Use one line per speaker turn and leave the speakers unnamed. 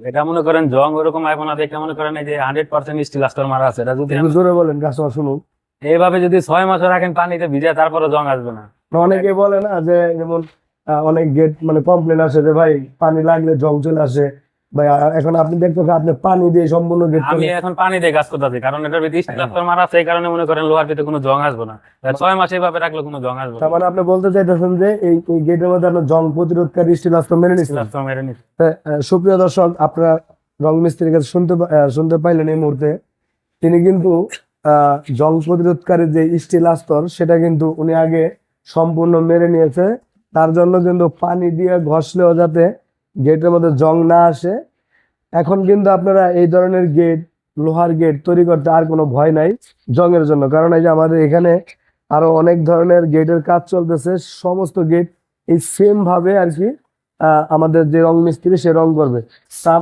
এটা মনে করেন জং ওরকম আইবো না দেখে মনে করেন এই যে 100% স্টিল আস্তর মারা আছে, এটা যদি
একটু জোরে বলেন কাস্টমার শুনুন।
এইভাবে যদি 6 মাস রাখেন পানিতে ভিজে তারপরে জং আসবে না।
অনেকে বলে না যে যেমন অনেক গেট মানে কমপ্লেন আসে যে ভাই পানি লাগলে জং চলে আসে ভাই। এখন আপনি দেখতেছেন আপনি পানি দিয়ে সম্পূর্ণ গেট
আমি এখন পানি দিয়ে কাজ করতেছি, কারণ এটার ভিতরে স্টিল আস্তর মারা আছে, এই কারণে মনে করেন লোহার ভিতরে কোনো জং আসবে না। 6 মাস এইভাবে রাখলে কোনো জং আসবে
তার
না।
মানে আপনি বলতে চাইতেছেন যে এই গেটের মধ্যে আপনার জং প্রতিরোধকারী স্টিল আস্তর মেরে
স্টিল
নিচ্ছেন।
আস্তর মেরে নিচ্ছে।
সুপ্রিয় দর্শক, আপনারা রং মিস্ত্রির কাছে শুনতে পাইলেন এই মুহূর্তে। তিনি কিন্তু জং প্রতিরোধকারী যে স্টিল আস্তর সেটা কিন্তু উনি আগে সম্পূর্ণ মেরে নিয়েছে। তার জন্য কিন্তু পানি দিয়ে ঘষলেও যাতে গেটের মধ্যে জং না আসে। এখন কিন্তু আপনারা এই ধরনের গেট, লোহার গেট তৈরি করতে আর কোনো ভয় নাই জংয়ের জন্য, কারণ এই যে আমাদের এখানে আরো অনেক ধরনের গেটের কাজ চলতেছে। সমস্ত গেট এই সেম ভাবে আর কি আমাদের যে রং মিস্ত্রি সে রং করবে। তা